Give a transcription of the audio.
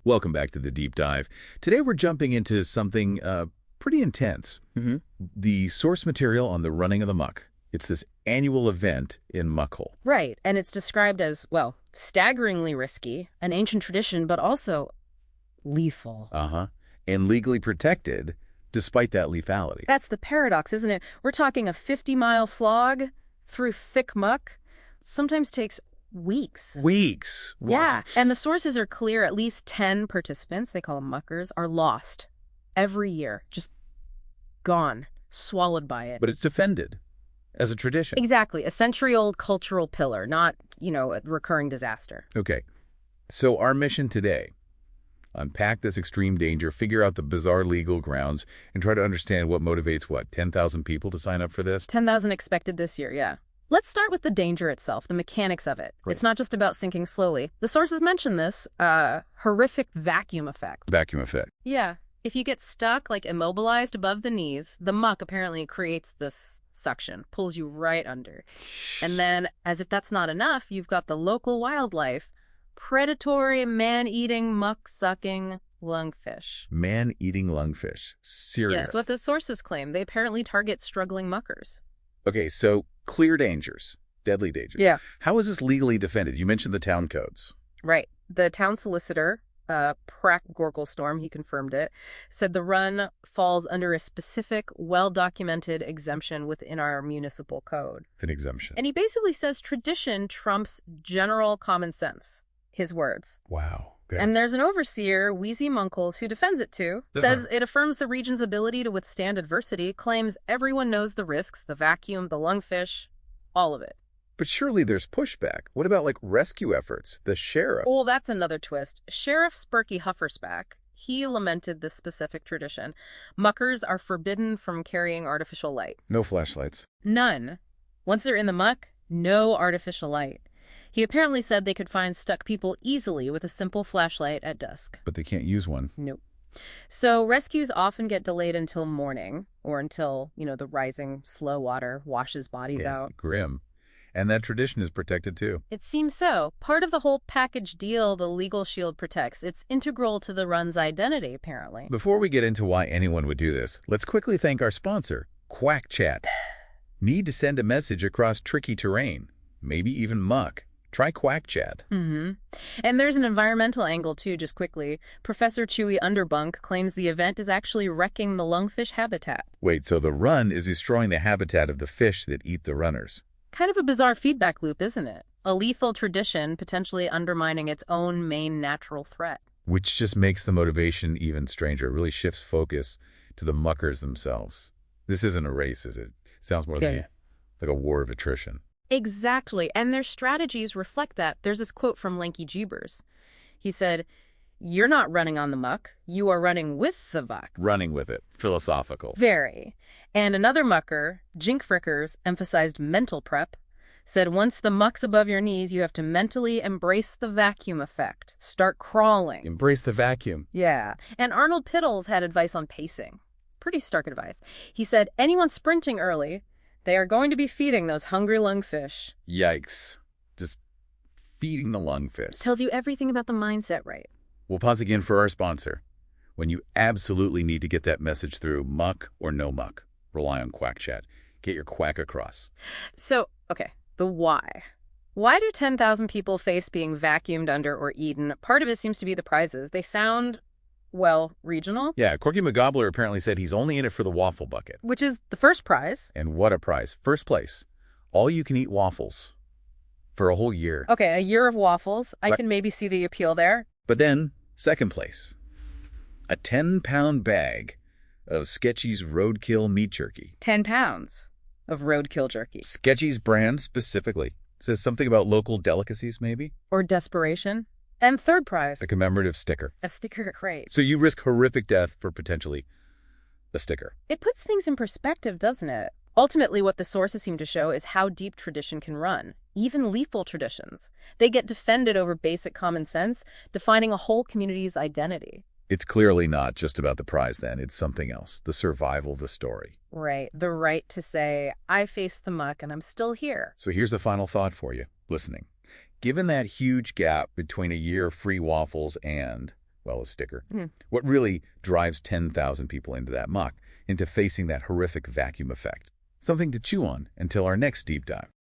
Welcome back to the Deep Dive. Today we're jumping into something pretty intense. The source material on the running of the Muck. It's this annual event in Muck Hole. Right, and it's described as, well, staggeringly risky, an ancient tradition, but also lethal. And legally protected despite that lethality. That's the paradox, isn't it? We're talking a 50-mile slog through thick muck. Sometimes takes weeks. Weeks? Wow. Yeah, and the sources are clear. At least 10 participants, they call them muckers, are lost every year. Just gone, swallowed by it. But it's defended as a tradition. Exactly. A century-old cultural pillar, not, a recurring disaster. Okay. So our mission today, unpack this extreme danger, figure out the bizarre legal grounds, and try to understand what motivates, 10,000 people to sign up for this? 10,000 expected this year, yeah. Let's start with the danger itself, the mechanics of it. Right. It's not just about sinking slowly. The sources mention this horrific vacuum effect. Vacuum effect. Yeah. If you get stuck, like immobilized above the knees, the muck apparently creates this suction, pulls you right under. And then, as if that's not enough, you've got the local wildlife, predatory, man-eating, muck-sucking lungfish. Man-eating lungfish. Serious. Yes, what the sources claim. They apparently target struggling muckers. Okay, so clear dangers, deadly dangers. Yeah. How is this legally defended? You mentioned the town codes. Right. The town solicitor, Prack Gorglestorm, he confirmed it, said the run falls under a specific, well-documented exemption within our municipal code. An exemption. And he basically says tradition trumps general common sense. His words. Wow. Okay. And there's an overseer, Wheezy Munkles, who defends it too. Says it affirms the region's ability to withstand adversity, claims everyone knows the risks, the vacuum, the lungfish, all of it. But surely there's pushback. What about, rescue efforts? The sheriff? Oh, that's another twist. Sheriff Spurky Huffersback, he lamented this specific tradition. Muckers are forbidden from carrying artificial light. No flashlights. None. Once they're in the muck, no artificial light. He apparently said they could find stuck people easily with a simple flashlight at dusk. But they can't use one. Nope. So rescues often get delayed until morning or until, the rising slow water washes bodies out. Grim. And that tradition is protected too. It seems so. Part of the whole package deal the legal shield protects. It's integral to the run's identity, apparently. Before we get into why anyone would do this, let's quickly thank our sponsor, Quack Chat. Need to send a message across tricky terrain, maybe even muck? Try Quack Chat. And there's an environmental angle, too, just quickly. Professor Chewy Underbunk claims the event is actually wrecking the lungfish habitat. Wait, so the run is destroying the habitat of the fish that eat the runners? Kind of a bizarre feedback loop, isn't it? A lethal tradition potentially undermining its own main natural threat. Which just makes the motivation even stranger. It really shifts focus to the muckers themselves. This isn't a race, is it? Sounds more like a war of attrition. Exactly, and their strategies reflect that. There's this quote from Lanky Jeebers. He said, "You're not running on the muck, you are running with the muck." Running with it. Philosophical. Very. And another mucker, Jink Frickers, emphasized mental prep, said once the muck's above your knees, you have to mentally embrace the vacuum effect. Start crawling. Embrace the vacuum. Yeah. And Arnold Pittles had advice on pacing. Pretty stark advice. He said, anyone sprinting early, they are going to be feeding those hungry lungfish. Yikes. Just feeding the lungfish. Told you everything about the mindset right. We'll pause again for our sponsor. When you absolutely need to get that message through, muck or no muck, rely on Quack Chat. Get your quack across. So, okay, the why. Why do 10,000 people face being vacuumed under or eaten? Part of it seems to be the prizes. They sound, regional. Yeah, Corky McGobbler apparently said he's only in it for the waffle bucket. Which is the first prize. And what a prize. First place. All-you-can-eat waffles for a whole year. Okay, a year of waffles. I can maybe see the appeal there. But then, second place. A 10-pound bag of Sketchy's Roadkill meat jerky. 10 pounds of roadkill jerky. Sketchy's brand specifically. Says something about local delicacies, maybe? Or desperation. And third prize. A commemorative sticker. A sticker crate. So you risk horrific death for potentially a sticker. It puts things in perspective, doesn't it? Ultimately, what the sources seem to show is how deep tradition can run. Even lethal traditions. They get defended over basic common sense, defining a whole community's identity. It's clearly not just about the prize then. It's something else. The survival of the story. Right. The right to say, I faced the muck and I'm still here. So here's a final thought for you, listening. Given that huge gap between a year of free waffles and well, a sticker. What really drives 10,000 people into that muck, into facing that horrific vacuum effect? Something to chew on until our next deep dive.